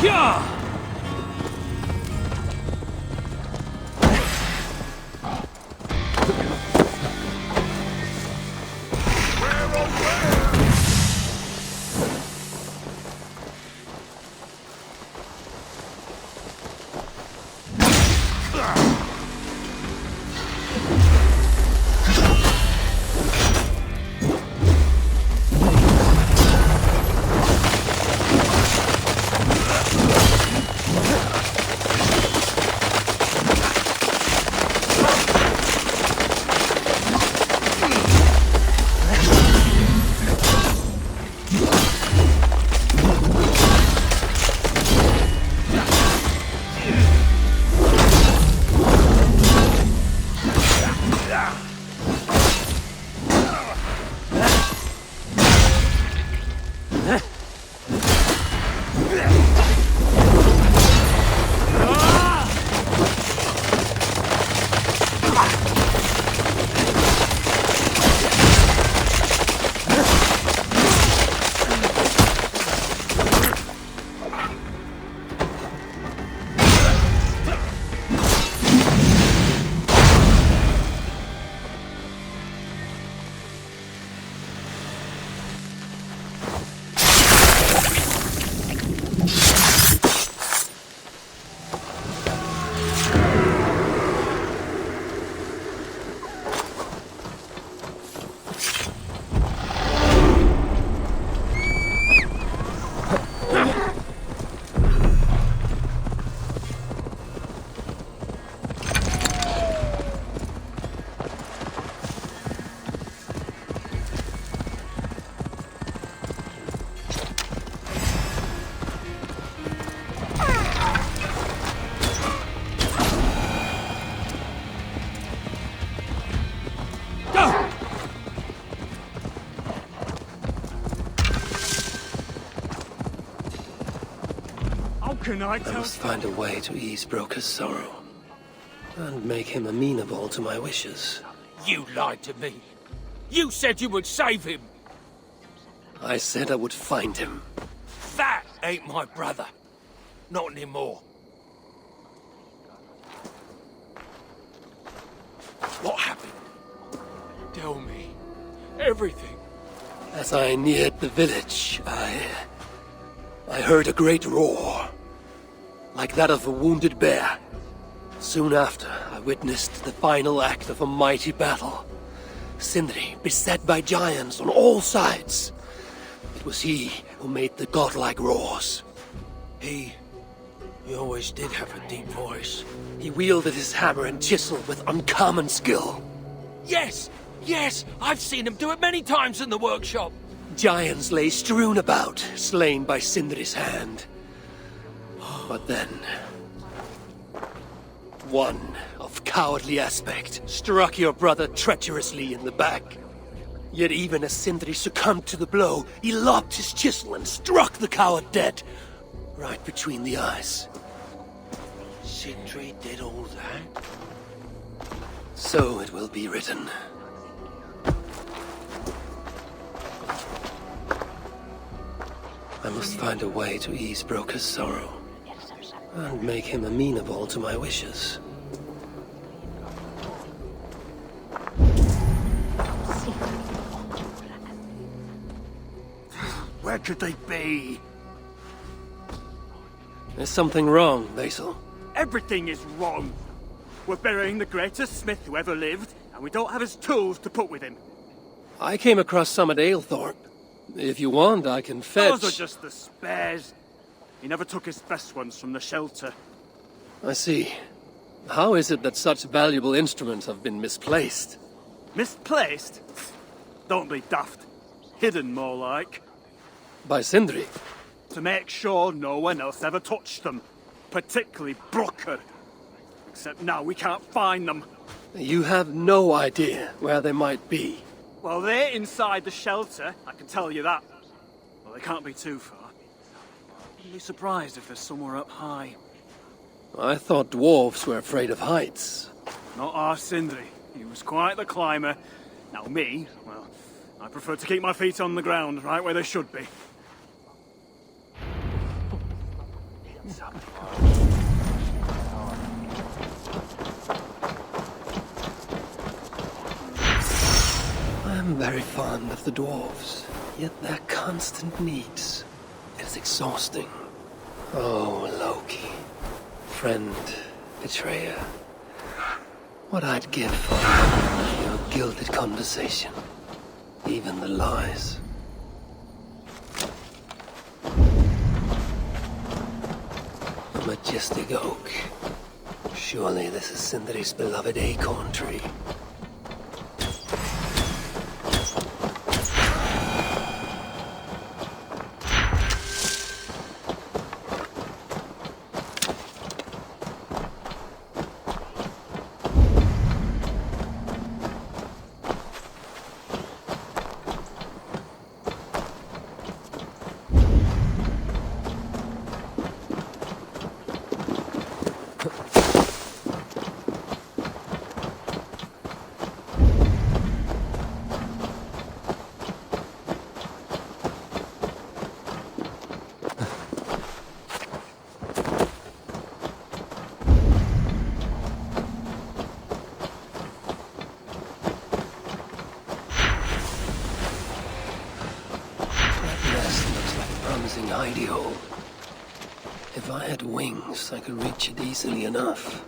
Yeah! I must find a way to ease Brokkr's sorrow, and make him amenable to my wishes. You lied to me. You said you would save him. I said I would find him. That ain't my brother. Not anymore. What happened? Tell me. Everything. As I neared the village, I heard a great roar. Like that of a wounded bear. Soon after, I witnessed the final act of a mighty battle. Sindri, beset by giants on all sides. It was he who made the godlike roars. He always did have a deep voice. He wielded his hammer and chisel with uncommon skill. Yes! Yes! I've seen him do it many times in the workshop. Giants lay strewn about, slain by Sindri's hand. But then, one of cowardly aspect struck your brother treacherously in the back. Yet even as Sindri succumbed to the blow, he lobbed his chisel and struck the coward dead, right between the eyes. Sindri did all that? So it will be written. I must find a way to ease Brokkr's sorrow, and make him amenable to my wishes. Where could they be? There's something wrong, Basil. Everything is wrong. We're burying the greatest smith who ever lived, and we don't have his tools to put with him. I came across some at Aylthorpe. If you want, I can fetch... Those are just the spares. He never took his best ones from the shelter. I see. How is it that such valuable instruments have been misplaced? Misplaced? Don't be daft. Hidden, more like. By Sindri? To make sure no one else ever touched them. Particularly Brokkr. Except now we can't find them. You have no idea where they might be. Well, they're inside the shelter, I can tell you that. Well, they can't be too far. I'd be surprised if they're somewhere up high. I thought dwarves were afraid of heights. Not our Sindri. He was quite the climber. Now me, well, I prefer to keep my feet on the ground, right where they should be. I'm very fond of the dwarves, yet their constant needs is exhausting. Oh, Loki. Friend, betrayer. What I'd give for your gilded conversation. Even the lies. A majestic oak. Surely this is Sindri's beloved acorn tree. Ideal. If I had wings, I could reach it easily enough.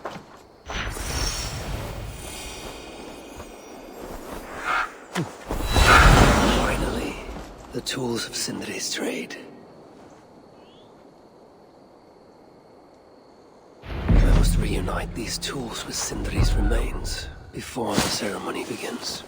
Finally, the tools of Sindri's trade. I must reunite these tools with Sindri's remains before the ceremony begins.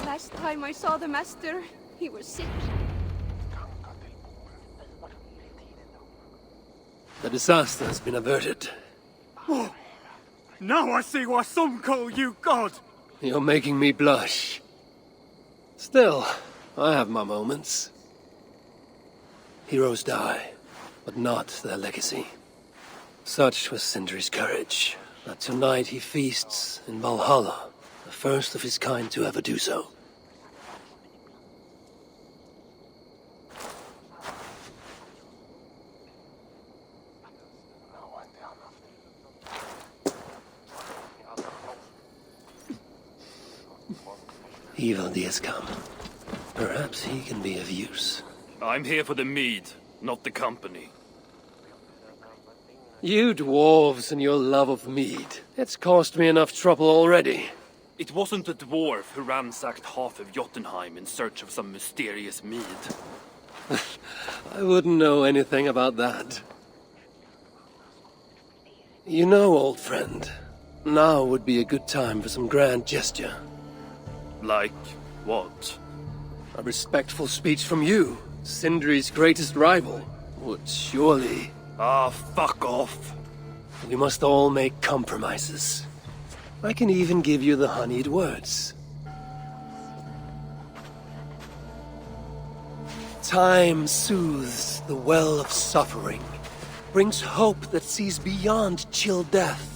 Last time I saw the master, he was sick. The disaster has been averted. Oh, now I see why some call you God! You're making me blush. Still, I have my moments. Heroes die, but not their legacy. Such was Sindri's courage, that tonight he feasts in Valhalla, the first of his kind to ever do so. Ivaldi has come. Perhaps he can be of use. I'm here for the mead, not the company. You dwarves and your love of mead. It's caused me enough trouble already. It wasn't a dwarf who ransacked half of Jotunheim in search of some mysterious mead. I wouldn't know anything about that. You know, old friend, now would be a good time for some grand gesture. Like what? A respectful speech from you, Sindri's greatest rival, would surely... Ah, fuck off. We must all make compromises. I can even give you the honeyed words. Time soothes the well of suffering, brings hope that sees beyond chill death,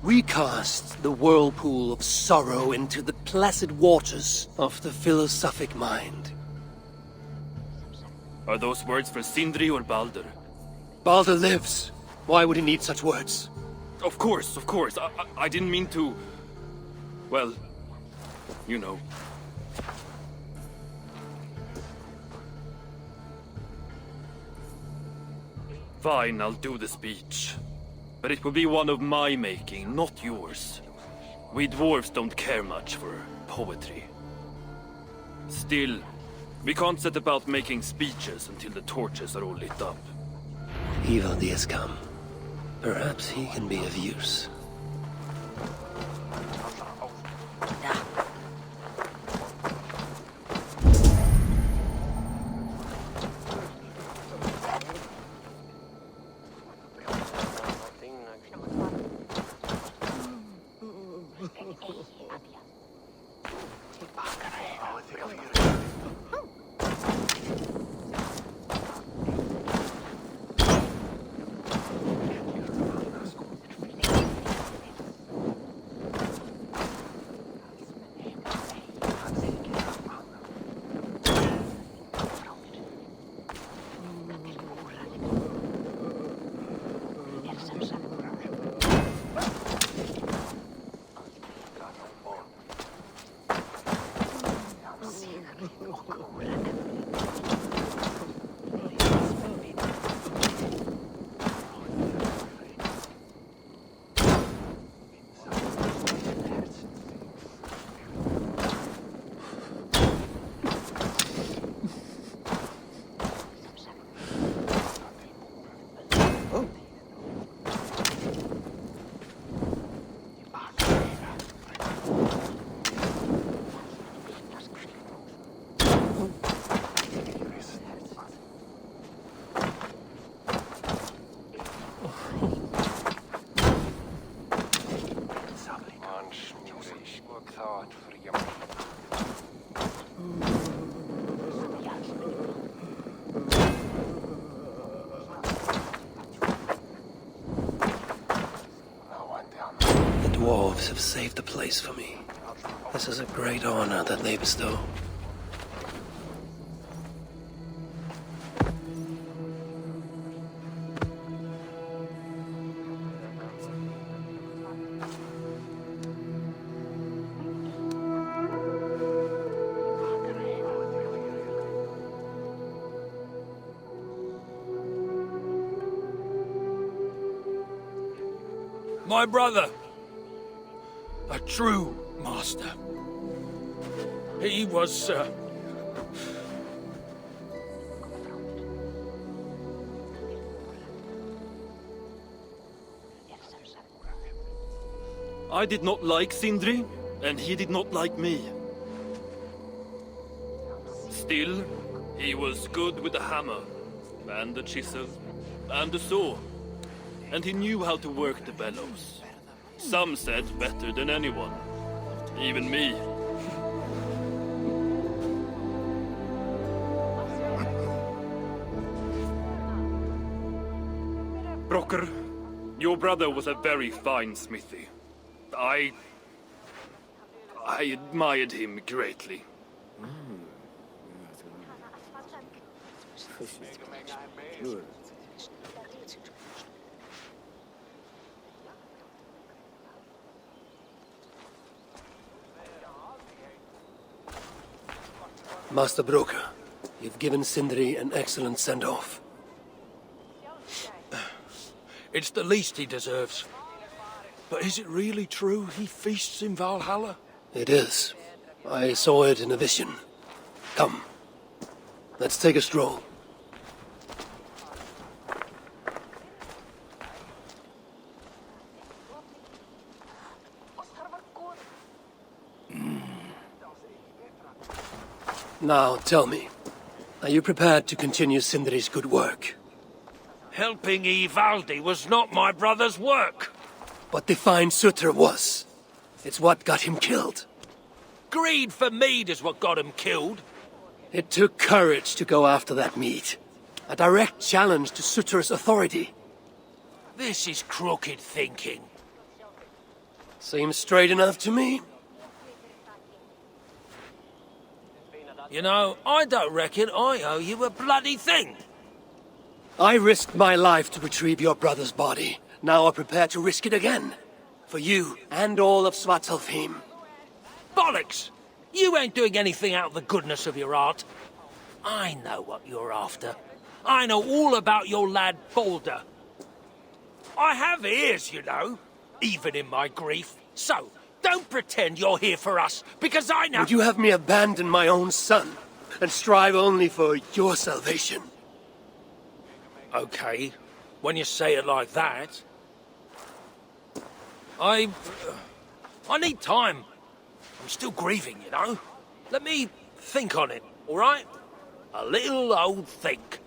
recasts the whirlpool of sorrow into the placid waters of the philosophic mind. Are those words for Sindri or Baldr? Baldr lives. Why would he need such words? Of course. I didn't mean to... Well, you know. Fine, I'll do the speech. But it will be one of my making, not yours. We dwarves don't care much for poetry. Still, we can't set about making speeches until the torches are all lit up. Ivaldi has come. Perhaps he can be of use. Dwarves have saved the place for me. This is a great honor that they bestow. My brother. A true master. He was, I did not like Sindri, and he did not like me. Still, he was good with the hammer, and the chisel, and the saw. And he knew how to work the bellows. Some said better than anyone. Even me. Brokkr, your brother was a very fine smithy. I admired him greatly. Master Brokkr, you've given Sindri an excellent send-off. it's the least he deserves. But is it really true he feasts in Valhalla? It is. I saw it in a vision. Come. Let's take a stroll. Now, tell me, are you prepared to continue Sindri's good work? Helping Ivaldi was not my brother's work. What defined Surtr was. It's what got him killed. Greed for mead is what got him killed. It took courage to go after that mead. A direct challenge to Surtr's authority. This is crooked thinking. Seems straight enough to me. You know, I don't reckon I owe you a bloody thing. I risked my life to retrieve your brother's body. Now I'm prepared to risk it again. For you and all of Svartálfaheimr. Bollocks! You ain't doing anything out of the goodness of your heart. I know what you're after. I know all about your lad Baldr. I have ears, you know, even in my grief. So, don't pretend you're here for us, because I know— Would you have me abandon my own son, and strive only for your salvation? Okay, when you say it like that. I need time. I'm still grieving, you know. Let me think on it, all right? A little old think.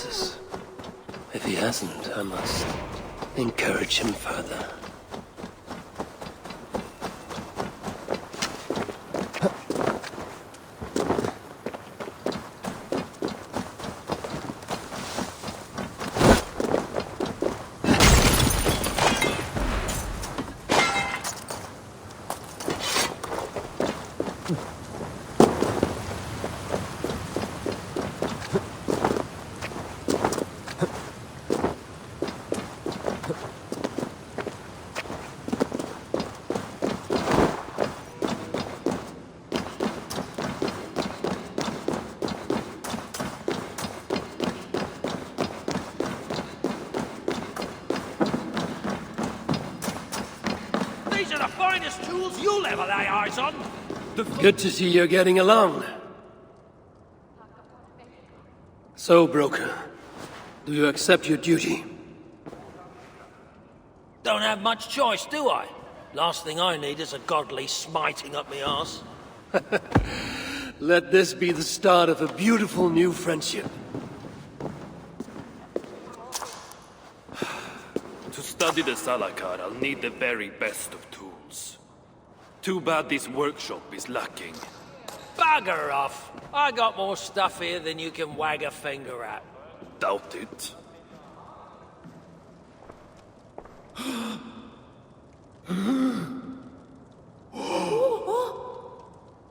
chances. If he hasn't, I must encourage him further. These are the finest tools you'll ever lay eyes on. Good to see you're getting along. So, Brokkr, do you accept your duty? Don't have much choice, do I? Last thing I need is a godly smiting up me arse. Let this be the start of a beautiful new friendship. To study the Salakar, I'll need the very best of tools. Too bad this workshop is lacking. Bugger off! I got more stuff here than you can wag a finger at. Doubt it.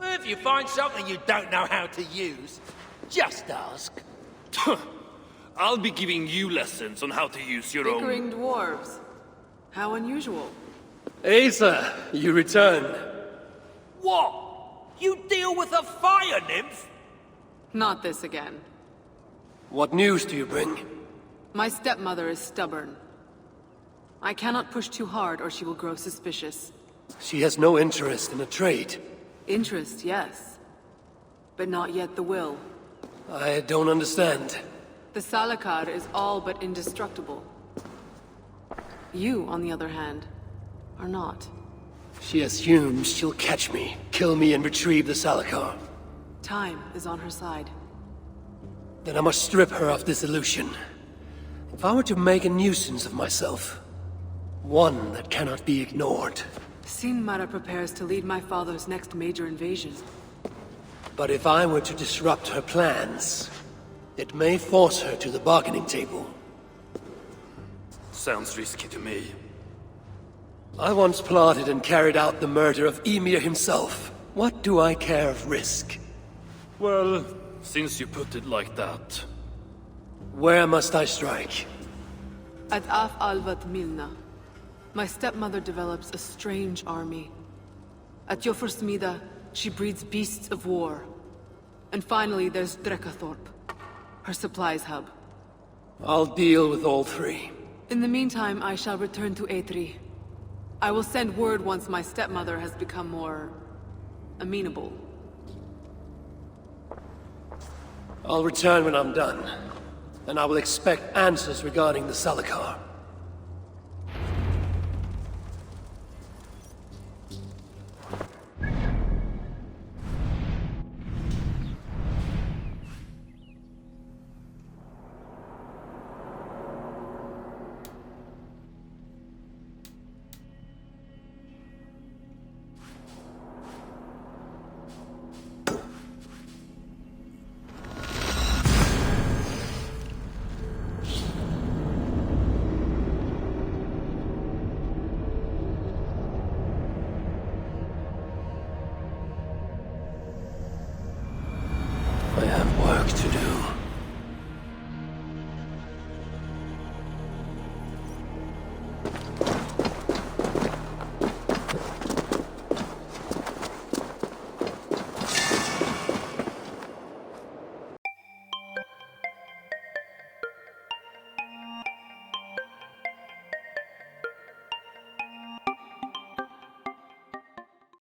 If you find something you don't know how to use, just ask. I'll be giving you lessons on how to use your own... Bickering dwarves. How unusual. Asa, you returned. What? You deal with a fire nymph? Not this again. What news do you bring? My stepmother is stubborn. I cannot push too hard or she will grow suspicious. She has no interest in a trade. Interest, yes. But not yet the will. I don't understand. The Salakar is all but indestructible. You, on the other hand, are not. She assumes she'll catch me, kill me, and retrieve the Salakar. Time is on her side. Then I must strip her of this illusion. If I were to make a nuisance of myself, one that cannot be ignored. Sinmara prepares to lead my father's next major invasion. But if I were to disrupt her plans, it may force her to the bargaining table. Sounds risky to me. I once plotted and carried out the murder of Ymir himself. What do I care of risk? Well, since you put it like that... Where must I strike? At Af Alvat Milna, my stepmother develops a strange army. At Jofursmida, she breeds beasts of war. And finally, there's Drekathorp, her supplies hub. I'll deal with all three. In the meantime, I shall return to Eitri. I will send word once my stepmother has become more... amenable. I'll return when I'm done. And I will expect answers regarding the Salakar. I have work to do.